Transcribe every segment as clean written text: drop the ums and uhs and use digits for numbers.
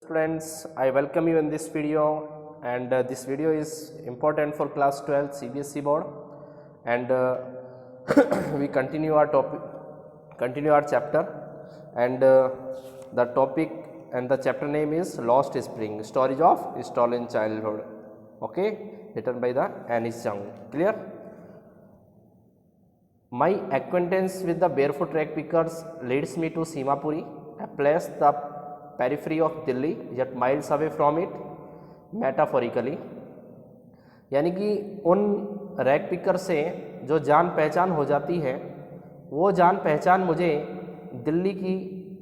Friends, I welcome you in this video, and this video is important for class 12 CBSE board, and we continue our chapter, and the topic and the chapter name is Lost Spring, Stories of Stolen Childhood. Okay, written by the Anis Chung. Clear? My acquaintance with the barefoot rag pickers leads me to Simapuri, a place the periphery of Delhi, yet miles away from it, metaphorically. यानी कि उन rag picker से जो जान पहचान हो जाती है, वो जान पहचान मुझे दिल्ली की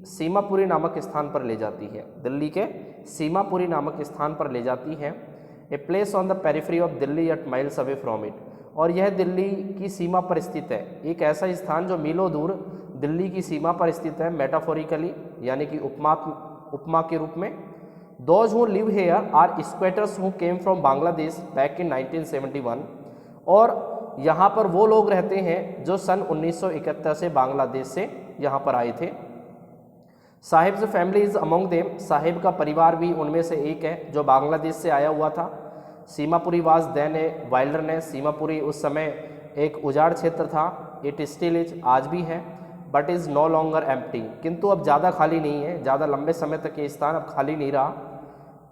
सीमापुरी नामक स्थान पर ले जाती है, दिल्ली के सीमापुरी नामक स्थान पर ले जाती है. A place on the periphery of Delhi eight miles away from it. और यह दिल्ली की सीमा पर स्थित है, एक ऐसा स्थान जो मीलों दूर दिल्ली की सीमा पर स्थित है, मेटाफोरिकली यानी कि उपमा के रूप में. Those who live here are squatters who came from Bangladesh back in 1971. और यहाँ पर वो लोग रहते हैं जो सन 1971 से बांग्लादेश से यहाँ पर आए थे. Sahibs family is among them. Sahib का परिवार भी उनमें से एक है जो बांग्लादेश से आया हुआ था. Seemapuri was then a wilderness. Seemapuri उस समय एक उजाड़ क्षेत्र था. इट स्टिल इज, आज भी है. But is no longer empty. किंतु अब ज़्यादा खाली नहीं है, ज़्यादा लंबे समय तक ये स्थान अब खाली नहीं रहा.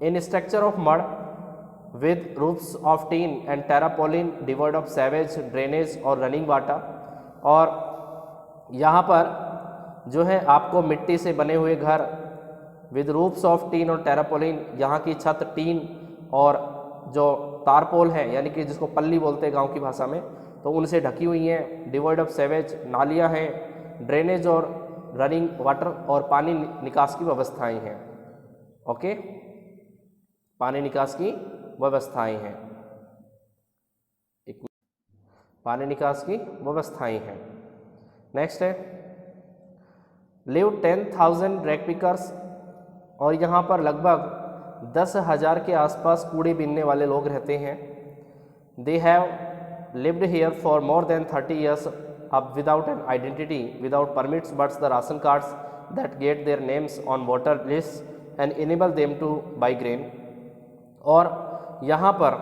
In structure of mud with roofs of tin and tarpaulin devoid of sewage drainage और रनिंग वाटर. और यहाँ पर जो है आपको मिट्टी से बने हुए घर विद रूफ्स ऑफ टीन और टेरापोलिन, यहाँ की छत टीन और जो तारपोल है यानी कि जिसको पल्ली बोलते हैं गांव की भाषा में, तो उनसे ढकी हुई हैं. डिवॉइड ऑफ सेवेज, नालियाँ हैं. ड्रेनेज और रनिंग वाटर और पानी निकास की व्यवस्थाएं हैं. ओके, पानी निकास की व्यवस्थाएं हैं. पानी निकास की व्यवस्थाएं हैं. नेक्स्ट है लिव 10,000 रैग पिकर्स. और यहाँ पर लगभग 10,000 के आसपास कूड़े बीनने वाले लोग रहते हैं. They have lived here for more than 30 years up without an identity, without permits but the ration cards that get their names on voter lists and enable them to buy grain. और यहाँ पर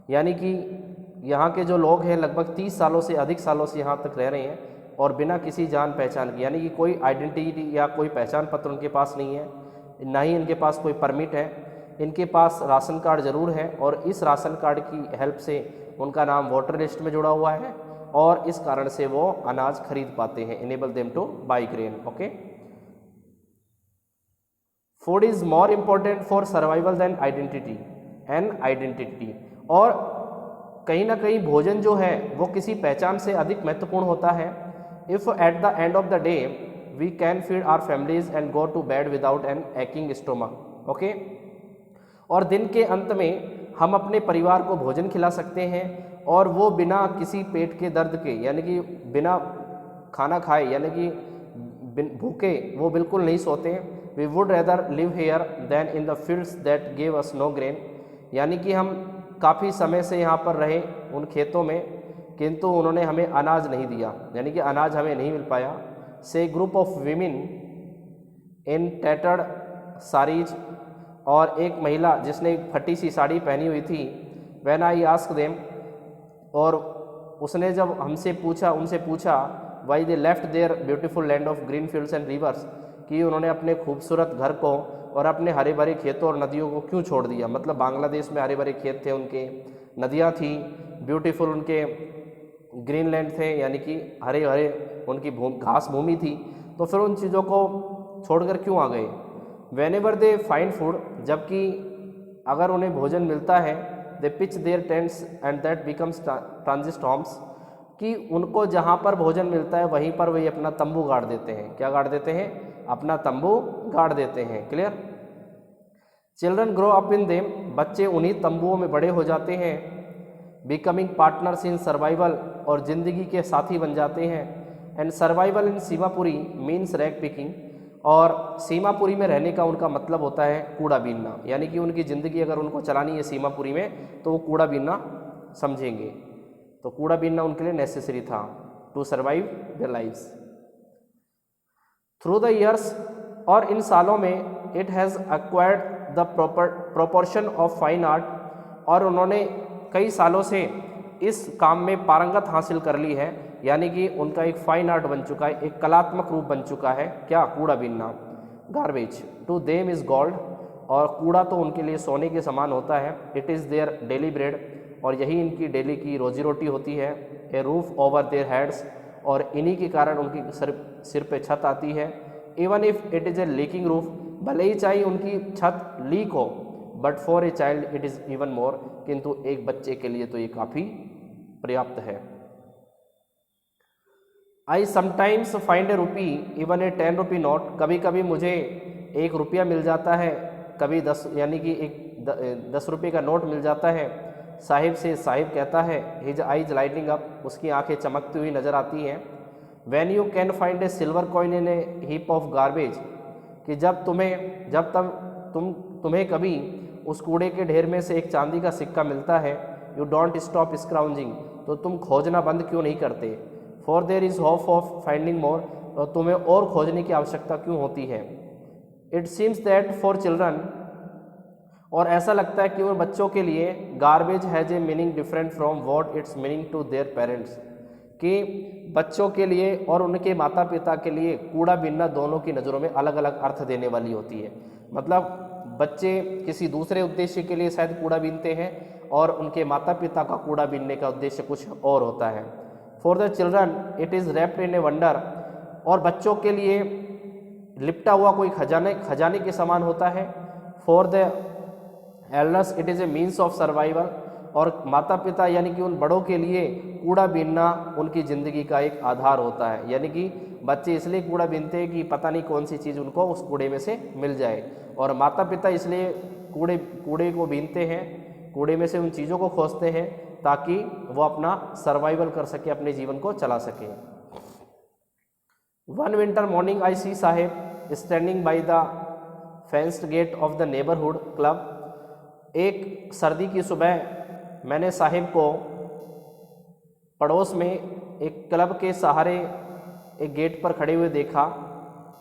यानी कि यहाँ के जो लोग हैं लगभग 30 सालों से अधिक सालों से यहाँ तक रह रहे हैं और बिना किसी जान पहचान की, यानी कि कोई आइडेंटिटी या कोई पहचान पत्र उनके पास नहीं है, ना ही इनके पास कोई परमिट है. इनके पास राशन कार्ड ज़रूर है और इस राशन कार्ड की हेल्प से उनका नाम वोटर लिस्ट में जुड़ा हुआ है और इस कारण से वो अनाज खरीद पाते हैं. Enable them to buy grain. Okay, food is more important for survival than identity and identity. और कहीं ना कहीं भोजन जो है वो किसी पहचान से अधिक महत्वपूर्ण होता है. If at the end of the day we can feed our families and go to bed without an aching stomach. Okay, और दिन के अंत में हम अपने परिवार को भोजन खिला सकते हैं और वो बिना किसी पेट के दर्द के, यानी कि बिना खाना खाए, यानी कि भूखे वो बिल्कुल नहीं सोते. We would rather live here than in the fields that give us no grain. यानी कि हम काफ़ी समय से यहाँ पर रहे उन खेतों में, किंतु उन्होंने हमें अनाज नहीं दिया, यानी कि अनाज हमें नहीं मिल पाया. से group of women in tattered saris. और एक महिला जिसने एक फटी सी साड़ी पहनी हुई थी. व्हेन आई आस्क देम, और उसने जब उनसे पूछा why they left their beautiful land of green fields and rivers, कि उन्होंने अपने खूबसूरत घर को और अपने हरे भरे खेतों और नदियों को क्यों छोड़ दिया. मतलब बांग्लादेश में हरे भरे खेत थे उनके, नदियाँ थी, ब्यूटीफुल उनके ग्रीन लैंड थे, यानी कि हरे हरे उनकी घास भूमि थी, तो फिर उन चीज़ों को छोड़कर क्यों आ गए. Whenever they find food, जबकि अगर उन्हें भोजन मिलता है, they pitch their tents and that becomes transit homes, कि उनको जहाँ पर भोजन मिलता है वहीं पर वही अपना तंबू गाड़ देते हैं. क्या गाड़ देते हैं? अपना तंबू गाड़ देते हैं. Clear? Children grow up in them. बच्चे उन्हीं तंबुओं में बड़े हो जाते हैं. बिकमिंग पार्टनर्स इन सर्वाइवल, और ज़िंदगी के साथी बन जाते हैं. And survival in Seemapuri means rag picking. और सीमापुरी में रहने का उनका मतलब होता है कूड़ा बीनना, यानी कि उनकी ज़िंदगी अगर उनको चलानी है सीमापुरी में तो वो कूड़ा बीनना समझेंगे. तो कूड़ा बीनना उनके लिए नेसेसरी था to survive their lives. Through the years, और इन सालों में it has acquired the proportion of fine art, और उन्होंने कई सालों से इस काम में पारंगत हासिल कर ली है, यानी कि उनका एक फाइन आर्ट बन चुका है, एक कलात्मक रूप बन चुका है। क्या? कूड़ा बीनना। Garbage to them is gold, और कूड़ा तो उनके लिए सोने के समान होता है। It is their daily bread, और यही इनकी डेली की रोजी रोटी होती है। ए रूफ ओवर देयर हेड्स, और इन्हीं के कारण उनकी सिर पे छत आती है। Even if it is a leaking roof, भले ही चाहे उनकी छत लीक हो, but for a child it is even more, किंतु एक बच्चे के लिए तो ये काफ़ी पर्याप्त है। I sometimes find A rupee even a 10 rupee note, कभी कभी मुझे 1 रुपया मिल जाता है, कभी 10 यानी कि एक 10 रुपये का नोट मिल जाता है। साहिब से साहिब कहता है, हिज आइज लाइटिंग अप, उसकी आंखें चमकती हुई नज़र आती हैं। When you can find A silver coin in A heap of garbage, कि जब तुम्हें कभी उस कूड़े के ढेर में से एक चांदी का सिक्का मिलता है, यू डोंट स्टॉप स्क्राउंजिंग, तो तुम खोजना बंद क्यों नहीं करते। For there is hope of finding more, तो तुम्हें और खोजने की आवश्यकता क्यों होती है। It seems that for children, और ऐसा लगता है कि उन बच्चों के लिए garbage has a meaning different from what it's meaning to their parents, कि बच्चों के लिए और उनके माता पिता के लिए कूड़ा बीनना दोनों की नज़रों में अलग अलग अर्थ देने वाली होती है। मतलब बच्चे किसी दूसरे उद्देश्य के लिए शायद कूड़ा बीनते हैं, और उनके माता पिता का कूड़ा बीनने का उद्देश्य कुछ और होता है। For the children it is wrapped in a wonder, और बच्चों के लिए लिपटा हुआ कोई खजाने के समान होता है। For the elders it is a means of survival, और माता पिता यानी कि उन बड़ों के लिए कूड़ा बीनना उनकी ज़िंदगी का एक आधार होता है। यानी कि बच्चे इसलिए कूड़ा बीनते हैं कि पता नहीं कौन सी चीज़ उनको उस कूड़े में से मिल जाए, और माता पिता इसलिए कूड़े को बीनते हैं, कूड़े में से उन चीज़ों को खोजते हैं ताकि वो अपना सर्वाइवल कर सके, अपने जीवन को चला सके। One winter morning I see Saheb standing by the fenced gate of the neighbourhood club, एक सर्दी की सुबह मैंने साहिब को पड़ोस में एक क्लब के सहारे एक गेट पर खड़े हुए देखा।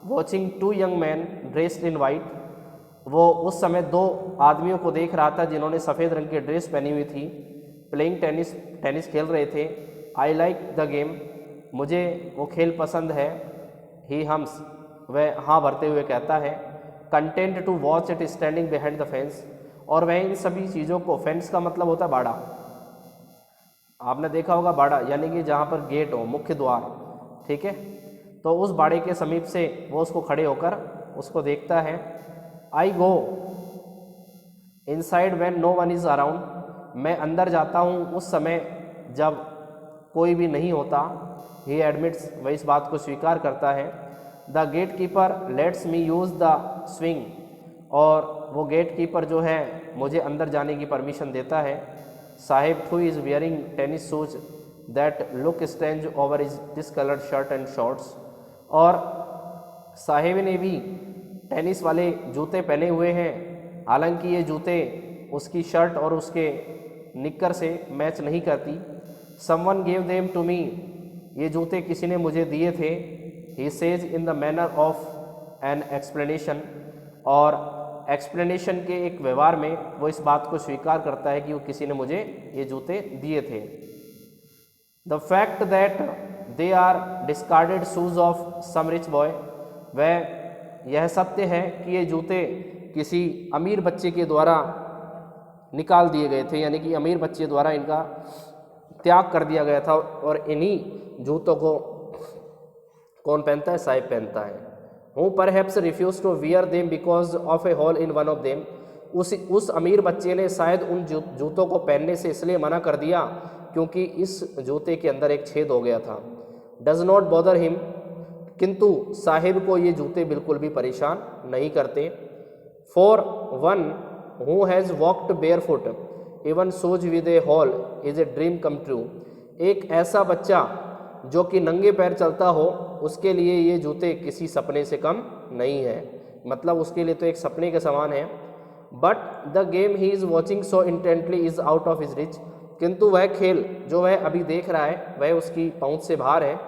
Watching 2 young man dressed in white, वो उस समय 2 आदमियों को देख रहा था जिन्होंने सफ़ेद रंग की ड्रेस पहनी हुई थी। प्लेइंग टेनिस खेल रहे थे। आई लाइक द गेम, मुझे वो खेल पसंद है। ही हम्स, वह हाँ भरते हुए कहता है। Content to watch it standing behind the fence, और वह इन सभी चीज़ों को, फेंस का मतलब होता है बाड़ा, आपने देखा होगा बाड़ा यानी कि जहाँ पर गेट हो, मुख्य द्वार, ठीक है, तो उस बाड़े के समीप से वो उसको खड़े होकर उसको देखता है। I go inside when no one is around, मैं अंदर जाता हूँ उस समय जब कोई भी नहीं होता। ही एडमिट्स, वह इस बात को स्वीकार करता है। The gatekeeper lets me use the swing, और वो गेट कीपर जो है मुझे अंदर जाने की परमिशन देता है। Sahib who is wearing tennis shoes that look strange over is discoloured shirt and shorts, और साहिब ने भी टेनिस वाले जूते पहने हुए हैं, हालांकि ये जूते उसकी शर्ट और उसके निक्कर से मैच नहीं करती। Someone gave them to me, ये जूते किसी ने मुझे दिए थे। He says in the manner of an explanation, और एक्सप्लेनेशन के एक व्यवहार में वो इस बात को स्वीकार करता है कि वो किसी ने मुझे ये जूते दिए थे। The fact that they are discarded shoes of some rich boy, वह यह सत्य है कि ये जूते किसी अमीर बच्चे के द्वारा निकाल दिए गए थे, यानी कि अमीर बच्चे द्वारा इनका त्याग कर दिया गया था, और इन्हीं जूतों को कौन पहनता है? साहिब पहनता है। Who perhaps refuse to wear them because of a hole in one of them, उस अमीर बच्चे ने शायद उन जूतों को पहनने से इसलिए मना कर दिया क्योंकि इस जूते के अंदर एक छेद हो गया था। डज नॉट बॉदर हिम, किंतु साहिब को ये जूते बिल्कुल भी परेशान नहीं करते। For one who has walked bear foot even shoes with A hall is a dream come true, एक ऐसा बच्चा जो कि नंगे पैर चलता हो, उसके लिए ये जूते किसी सपने से कम नहीं है, मतलब उसके लिए तो एक सपने के समान है। But the game he is watching so intently is out of his rich, किंतु वह खेल जो वह अभी देख रहा है वह उसकी पहुंच से बाहर है।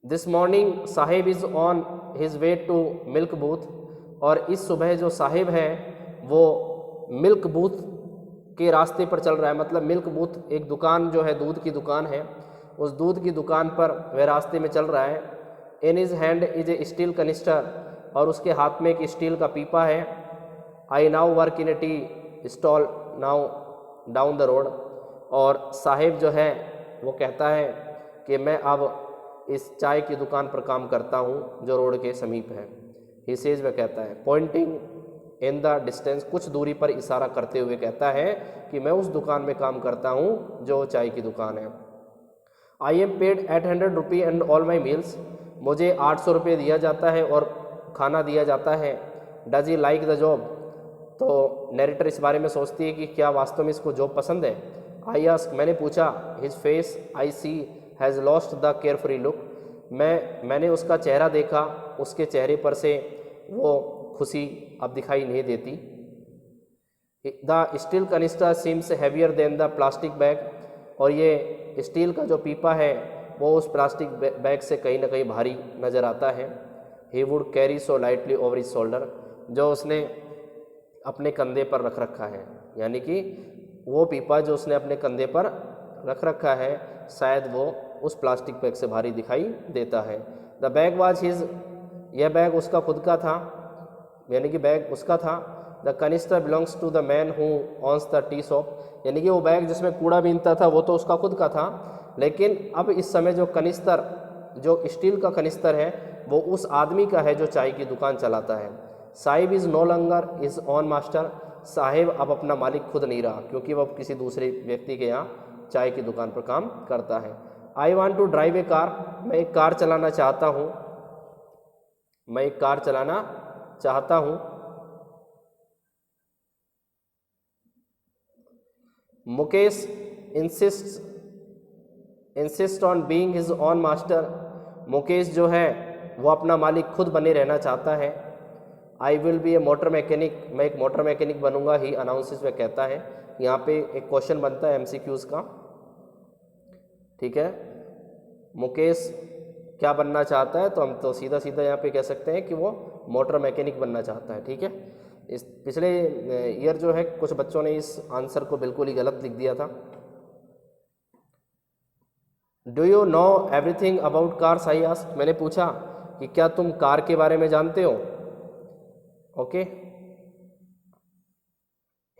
This morning Saheb is on his way to milk booth, और इस सुबह जो साहिब है वो मिल्क बूथ के रास्ते पर चल रहा है। मतलब मिल्क बूथ एक दुकान जो है, दूध की दुकान है, उस दूध की दुकान पर वह रास्ते में चल रहा है। In his hand is a steel canister, और उसके हाथ में एक स्टील का पीपा है। I now work in A tea stall now down the road, और साहिब जो है वो कहता है कि मैं अब इस चाय की दुकान पर काम करता हूँ जो रोड के समीप है। ही सेज, वह कहता है, पॉइंटिंग इन द डिस्टेंस, कुछ दूरी पर इशारा करते हुए कहता है कि मैं उस दुकान में काम करता हूँ जो चाय की दुकान है। I am paid 800 rupee and all my meals, मुझे 800 रुपये दिया जाता है और खाना दिया जाता है। Does he like the job, तो नैरेटर इस बारे में सोचती है कि क्या वास्तव में इसको जॉब पसंद है। आई आस्क, मैंने पूछा। His face I see has lost the carefree look, मैंने उसका चेहरा देखा, उसके चेहरे पर से वो खुशी अब दिखाई नहीं देती। The steel canister seems heavier than the plastic bag, और ये स्टील का जो पीपा है वो उस प्लास्टिक बैग से कहीं ना कहीं भारी नज़र आता है। He would carry so lightly over his shoulder, जो उसने अपने कंधे पर रख रखा है, यानी कि वो पीपा जो उसने अपने कंधे पर रख रखा है शायद वो उस प्लास्टिक बैग से भारी दिखाई देता है। द बैग वाज हिज, यह बैग उसका खुद का था, यानी कि बैग उसका था। The canister belongs to the man who owns the tea shop, यानी कि वो बैग जिसमें कूड़ा बीनता था वो तो उसका खुद का था, लेकिन अब इस समय जो कनिस्तर, जो स्टील का कनिस्तर है वो उस आदमी का है जो चाय की दुकान चलाता है। Saheb is no longer his own master, Saheb अब अपना मालिक खुद नहीं रहा क्योंकि वह किसी दूसरे व्यक्ति के यहाँ चाय की दुकान पर काम करता है। I want to drive a car, मैं एक कार चलाना चाहता हूँ, मैं एक कार चलाना चाहता हूँ। Mukesh insist on being his on master, Mukesh जो है वो अपना मालिक खुद बने रहना चाहता है। I will be A motor mechanic, मैं एक मोटर मैकेनिक बनूंगा, ही अनाउंसेस, वह कहता है। यहाँ पे एक क्वेश्चन बनता है MCQs का, ठीक है। मुकेश क्या बनना चाहता है, तो हम तो सीधा सीधा यहाँ पे कह सकते हैं कि वो मोटर मैकेनिक बनना चाहता है, ठीक है। इस पिछले ईयर जो है कुछ बच्चों ने इस आंसर को बिल्कुल ही गलत लिख दिया था। Do you know everything about cars, I asked, मैंने पूछा कि क्या तुम कार के बारे में जानते हो। Okay,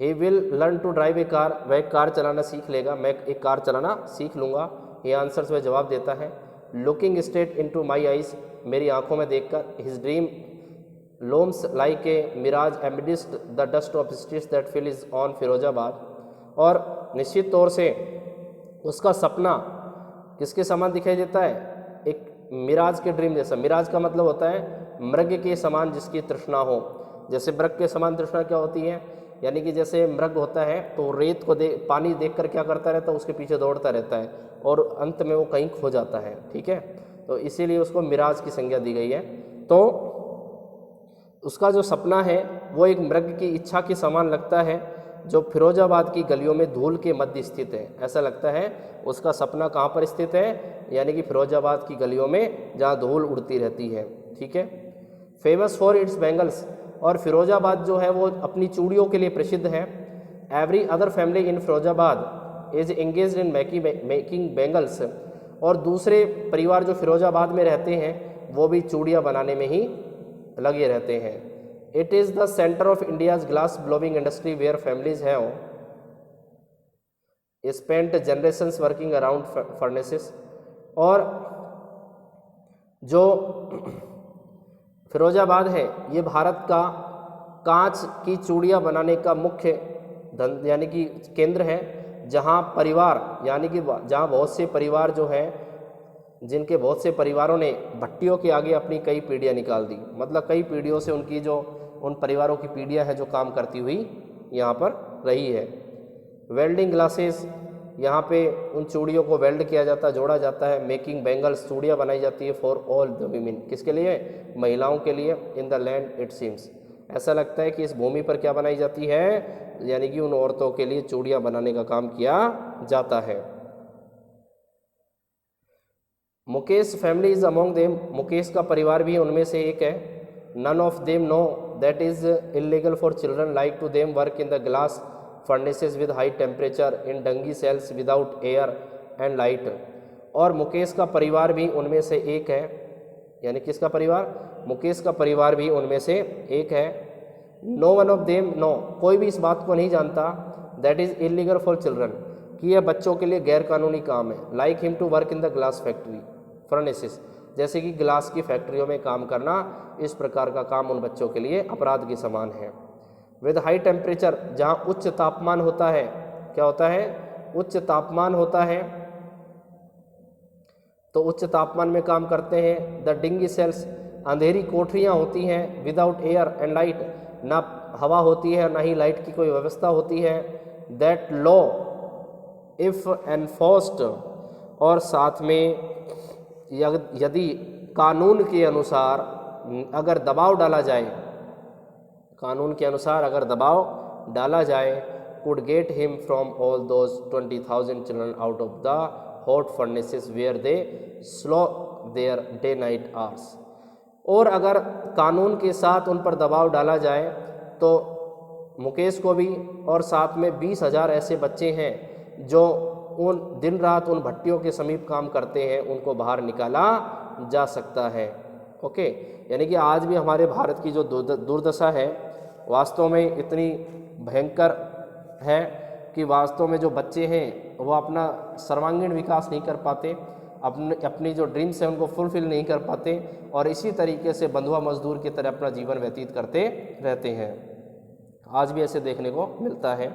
he will learn to drive a car, वह एक कार चलाना सीख लेगा, मैं एक कार चलाना सीख लूँगा। ये आंसर्स वह जवाब देता है। Looking straight into my eyes, मेरी आंखों में देखकर। His dream looms like a mirage amidst the dust of streets that fill is on Firozabad, और निश्चित तौर से उसका सपना किसके समान दिखाई देता है, एक मिराज के ड्रीम जैसा। मिराज का मतलब होता है मृग के समान जिसकी तृष्णा हो। जैसे मृग के समान तृष्णा क्या होती है, यानी कि जैसे मृग होता है तो रेत को पानी देखकर क्या करता रहता है, उसके पीछे दौड़ता रहता है और अंत में वो कहीं खो जाता है, ठीक है। तो इसीलिए उसको मिराज की संज्ञा दी गई है। तो उसका जो सपना है वो एक मृग की इच्छा के समान लगता है जो फिरोजाबाद की गलियों में धूल के मध्य स्थित है। ऐसा लगता है उसका सपना कहाँ पर स्थित है, यानी कि फिरोजाबाद की गलियों में जहाँ धूल उड़ती रहती है, ठीक है। फेमस फॉर इट्स बैंगल्स, और फिरोजाबाद जो है वो अपनी चूड़ियों के लिए प्रसिद्ध है। Every other family in Firozabad is engaged in making bangles, और दूसरे परिवार जो फिरोजाबाद में रहते हैं वो भी चूड़ियाँ बनाने में ही लगे रहते हैं। It is the centre of India's glass blowing industry where families have spent generations working around furnaces, और जो फिरोजाबाद है ये भारत का कांच की चूड़ियाँ बनाने का मुख्य यानी कि केंद्र है, जहाँ परिवार यानी कि जहाँ बहुत से परिवार जो है, जिनके बहुत से परिवारों ने भट्टियों के आगे अपनी कई पीढ़ियाँ निकाल दी। मतलब कई पीढ़ियों से उनकी जो उन परिवारों की पीढ़ियाँ है जो काम करती हुई यहाँ पर रही है। वेल्डिंग ग्लासेस, यहाँ पे उन चूड़ियों को वेल्ड किया जाता है, जोड़ा जाता है। मेकिंग बैंगल्स, चूड़ियाँ बनाई जाती है फॉर ऑल द वीमेन, किसके लिए, महिलाओं के लिए। In the land it seems, ऐसा लगता है कि इस भूमि पर क्या बनाई जाती है, यानी कि उन औरतों के लिए चूड़ियाँ बनाने का काम किया जाता है। Mukesh family is among them, Mukesh का परिवार भी उनमें से एक है। None of them know that is illegal for children like to them work in the glass furnaces with high temperature in dingy cells without air and light. और मुकेश का परिवार भी उनमें से एक है, यानी किसका परिवार, मुकेश का परिवार भी उनमें से एक है। No one of them know, कोई भी इस बात को नहीं जानता, that is illegal for children, कि यह बच्चों के लिए गैर कानूनी काम है। Like him to work in the glass factory furnaces, जैसे कि ग्लास की फैक्ट्रियों में काम करना, इस प्रकार का काम उन बच्चों के लिए अपराध के समान है। विद हाई टेम्परेचर, जहाँ उच्च तापमान होता है, क्या होता है, उच्च तापमान होता है, तो उच्च तापमान में काम करते हैं। द डिंगी सेल्स, अंधेरी कोठरियाँ होती हैं। विदाउट एयर एंड लाइट, ना हवा होती है ना ही लाइट की कोई व्यवस्था होती है। दैट लॉ इफ़ एनफोर्स्ड, और साथ में यदि कानून के अनुसार अगर दबाव डाला जाए, कानून के अनुसार अगर दबाव डाला जाए, could get him from all those 20,000 children out of the hot furnaces where they slog their day night hours. और अगर कानून के साथ उन पर दबाव डाला जाए तो मुकेश को भी और साथ में 20,000 ऐसे बच्चे हैं जो उन दिन रात उन भट्टियों के समीप काम करते हैं, उनको बाहर निकाला जा सकता है। ओके, यानी कि आज भी हमारे भारत की जो दुर्दशा है वास्तव में इतनी भयंकर है कि वास्तव में जो बच्चे हैं वो अपना सर्वांगीण विकास नहीं कर पाते, अपनी जो ड्रीम्स हैं उनको फुलफिल नहीं कर पाते, और इसी तरीके से बंधुआ मजदूर की तरह अपना जीवन व्यतीत करते रहते हैं। आज भी ऐसे देखने को मिलता है।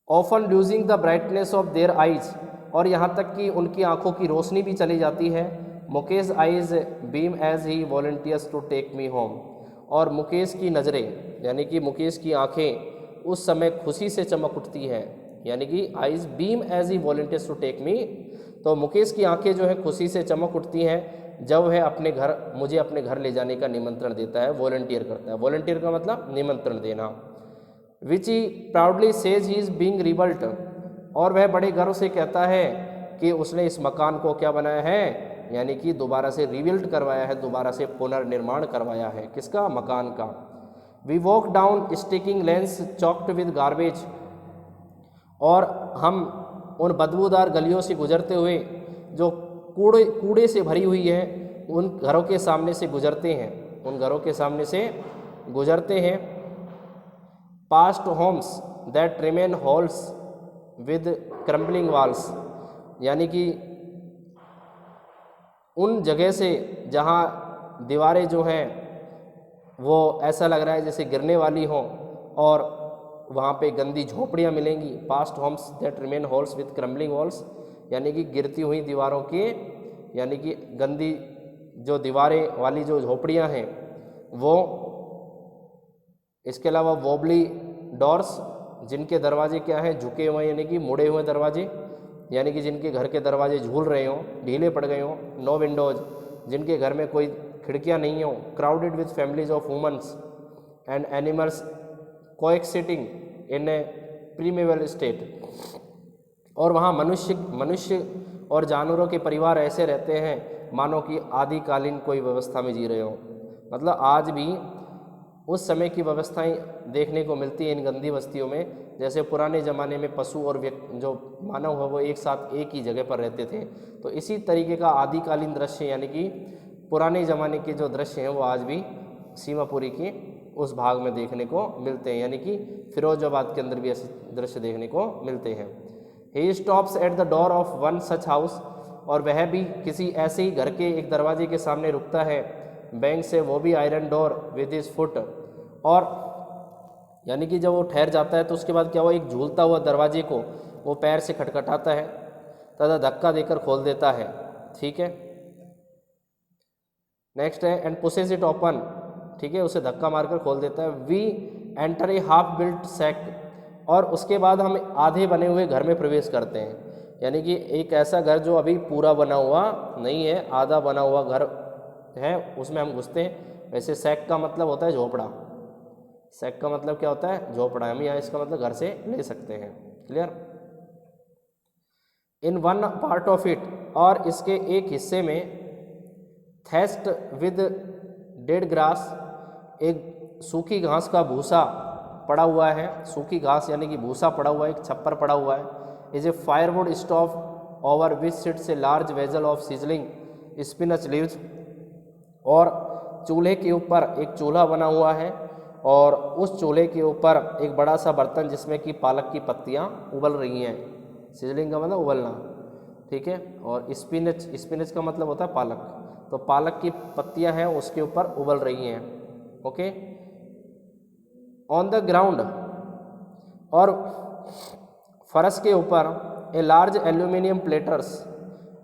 Often losing the brightness of their eyes, और यहाँ तक कि उनकी आंखों की रोशनी भी चली जाती है। Mukesh eyes beam as he volunteers to take me home, और मुकेश की नज़रें यानी कि मुकेश की आंखें उस समय खुशी से चमक उठती हैं, यानी कि eyes beam as he volunteers to take me, तो मुकेश की आंखें जो है खुशी से चमक उठती हैं जब वह अपने घर, मुझे अपने घर ले जाने का निमंत्रण देता है, वॉलंटियर करता है। वॉलंटियर का मतलब निमंत्रण देना। Which he proudly says he is being rebuilt, और वह बड़े गर्व से कहता है कि उसने इस मकान को क्या बनाया है, यानी कि दोबारा से रिबिल्ट करवाया है, दोबारा से पुनर्निर्माण करवाया है, किसका, मकान का। We walk down stinking lanes choked with garbage, और हम उन बदबूदार गलियों से गुजरते हुए जो कूड़े से भरी हुई है उन घरों के सामने से गुजरते हैं, उन घरों के सामने से गुजरते हैं। Past homes that remain hovels with crumbling walls, यानी कि उन जगह से जहाँ दीवारें जो हैं वो ऐसा लग रहा है जैसे गिरने वाली हों, और वहाँ पे गंदी झोपड़ियाँ मिलेंगी। Past homes that remain hovels with crumbling walls, यानी कि गिरती हुई दीवारों के, यानी कि गंदी जो दीवारें वाली जो झोपड़ियाँ हैं वो। इसके अलावा वोबली डोर्स, जिनके दरवाजे क्या हैं, झुके हुए, यानी कि मुड़े हुए दरवाजे, यानी कि जिनके घर के दरवाजे झूल रहे हों, ढीले पड़ गए हों। नो विंडोज, जिनके घर में कोई खिड़कियां नहीं हों। Crowded with families of womens and animals coexisting in a primeval state, और वहाँ मनुष्य और जानवरों के परिवार ऐसे रहते हैं मानो कि आदिकालीन कोई व्यवस्था में जी रहे हों। मतलब आज भी उस समय की व्यवस्थाएं देखने को मिलती हैं इन गंदी बस्तियों में। जैसे पुराने ज़माने में पशु और जो मानव है वो एक साथ एक ही जगह पर रहते थे, तो इसी तरीके का आदिकालीन दृश्य, यानी कि पुराने ज़माने के जो दृश्य हैं वो आज भी सीमापुरी के उस भाग में देखने को मिलते हैं, यानी कि फिरोजाबाद के अंदर भी ऐसे दृश्य देखने को मिलते हैं। He stops at the door of one such house, और वह भी किसी ऐसे ही घर के एक दरवाजे के सामने रुकता है। बैंक से वो भी iron door with his foot, और यानी कि जब वो ठहर जाता है तो उसके बाद क्या हुआ, एक झूलता हुआ दरवाजे को वो पैर से खटखटाता है तथा धक्का देकर खोल देता है। ठीक है, नेक्स्ट है एंड पुशेस इट ओपन, ठीक है, उसे धक्का मारकर खोल देता है। We enter a half built shack, और उसके बाद हम आधे बने हुए घर में प्रवेश करते हैं, यानी कि एक ऐसा घर जो अभी पूरा बना हुआ नहीं है, आधा बना हुआ घर है, उसमें हम घुसते हैं। वैसे सैक का मतलब होता है झोपड़ा, सैक का मतलब क्या होता है, झोपड़ा। हम यहाँ इसका मतलब घर से ले सकते हैं। Clear. In one part of it, और इसके एक हिस्से में थेस्ट विद डेड ग्रास, एक सूखी घास का भूसा पड़ा हुआ है, सूखी घास यानी कि भूसा पड़ा हुआ है, एक छप्पर पड़ा हुआ है। Is a firewood stove over which sits a large vessel of sizzling spinach leaves, और चूल्हे के ऊपर एक चूल्हा बना हुआ है और उस चूल्हे के ऊपर एक बड़ा सा बर्तन जिसमें कि पालक की पत्तियाँ उबल रही हैं। सिजलिंग का मतलब उबलना, ठीक है। और स्पिनच का मतलब होता है पालक, तो पालक की पत्तियाँ हैं उसके ऊपर उबल रही हैं। ओके। ऑन द ग्राउंड, और फर्श के ऊपर ए लार्ज एल्यूमिनियम प्लेटर्स,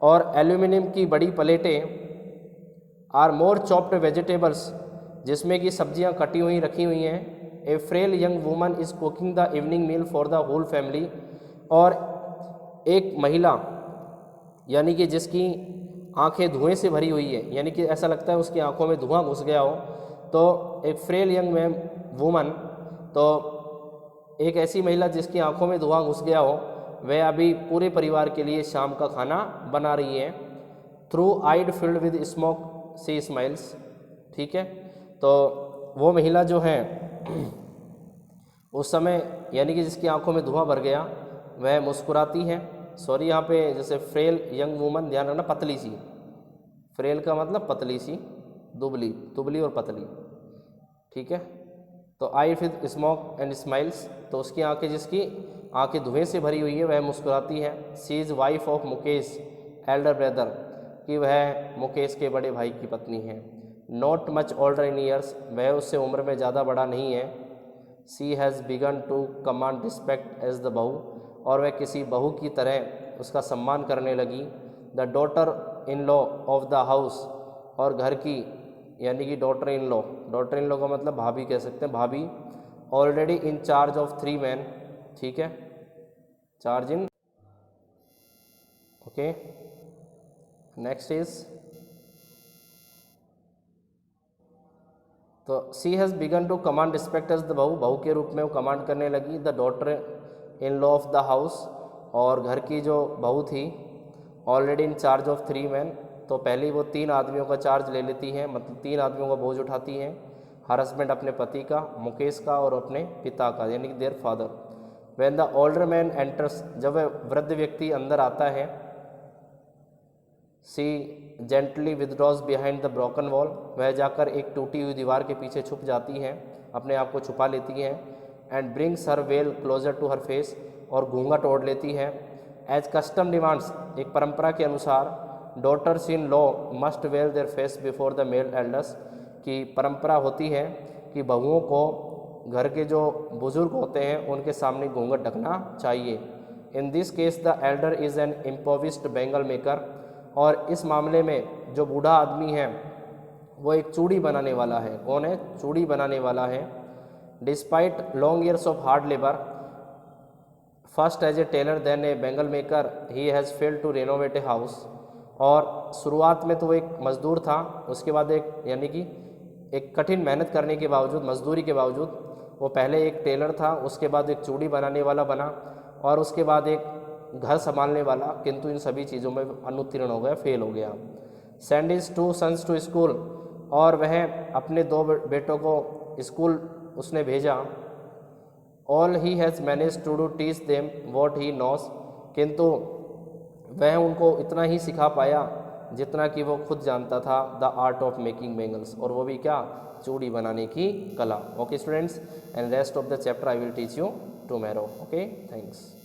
और एल्यूमिनियम की बड़ी प्लेटें, आर मोर चॉप्ड वेजिटेबल्स, जिसमें कि सब्जियां कटी हुई रखी हुई हैं। A frail young woman is cooking the evening meal for the whole family, और एक महिला यानी कि जिसकी आंखें धुएं से भरी हुई है, यानी कि ऐसा लगता है उसकी आंखों में धुआं घुस गया हो, तो एक फ्रेल यंग वुमन, तो एक ऐसी महिला जिसकी आंखों में धुआं घुस गया हो, वह अभी पूरे परिवार के लिए शाम का खाना बना रही है। Through eyes filled with smoke she smiles, ठीक है। तो वो महिला जो है उस समय यानी कि जिसकी आंखों में धुआं भर गया वह मुस्कुराती है। सॉरी, यहाँ पे जैसे फ्रेल यंग वुमन, ध्यान रखना पतली सी, फ्रेल का मतलब पतली सी, दुबली, दुबली और पतली, ठीक है। तो आई विद स्मोक एंड स्माइल्स, तो उसकी आंखें, जिसकी आंखें धुएं से भरी हुई है, वह मुस्कुराती है। She is wife of Mukesh elder brother, कि वह मुकेश के बड़े भाई की पत्नी है। Not much older in years, वह उससे उम्र में ज़्यादा बड़ा नहीं है। She has begun to command respect as the bahu, और वह किसी बहू की तरह उसका सम्मान करने लगी। The daughter in law of the house, और घर की यानी कि डॉटर इन लॉ का मतलब भाभी कह सकते हैं, भाभी। Already in charge of 3 man, ठीक है, charge in, okay. Next is, तो she has begun to command respect as the bahu, बहू के रूप में वो कमांड करने लगी। The daughter in law of the house, और घर की जो बहू थी, already in charge of 3 man, तो पहले वो 3 आदमियों का चार्ज ले लेती हैं, मतलब 3 आदमियों का बोझ उठाती हैं। हर हस्बैंड अपने पति का, मुकेश का और अपने पिता का, यानी कि their father. When the older man enters, जब वह वृद्ध व्यक्ति अंदर आता है। She gently withdraws behind the broken wall, वह जाकर एक टूटी हुई दीवार के पीछे छुप जाती हैं, अपने आप को छुपा लेती हैं। And brings her veil closer to her face, और घूंघट ओढ़ लेती है। एज कस्टम डिमांड्स, एक परंपरा के अनुसार, daughters in law must veil their face before the male elders, की परंपरा होती है कि बहुओं को घर के जो बुजुर्ग होते हैं उनके सामने घूंघट ढकना चाहिए। In this case the elder is an impoverished bangle maker, और इस मामले में जो बूढ़ा आदमी है वो एक चूड़ी बनाने वाला है। कौन है? चूड़ी बनाने वाला है। Despite long years of hard labour, first as a tailor then a bangle maker, he has failed to renovate a house, और शुरुआत में तो वो एक मज़दूर था, उसके बाद एक यानी कि एक कठिन मेहनत करने के बावजूद, मजदूरी के बावजूद, वो पहले एक टेलर था, उसके बाद एक चूड़ी बनाने वाला बना, और उसके बाद एक घर संभालने वाला, किंतु इन सभी चीज़ों में अनुत्तीर्ण हो गया, फेल हो गया। Send his 2 sons to school, और वह अपने 2 बेटों को स्कूल उसने भेजा। All he has manage to do teach them what he knows, किंतु वह उनको इतना ही सिखा पाया जितना कि वो खुद जानता था, the art of making bangles, और वो भी क्या? चूड़ी बनाने की कला। Okay students, and rest of the chapter I will teach you tomorrow. Okay, thanks.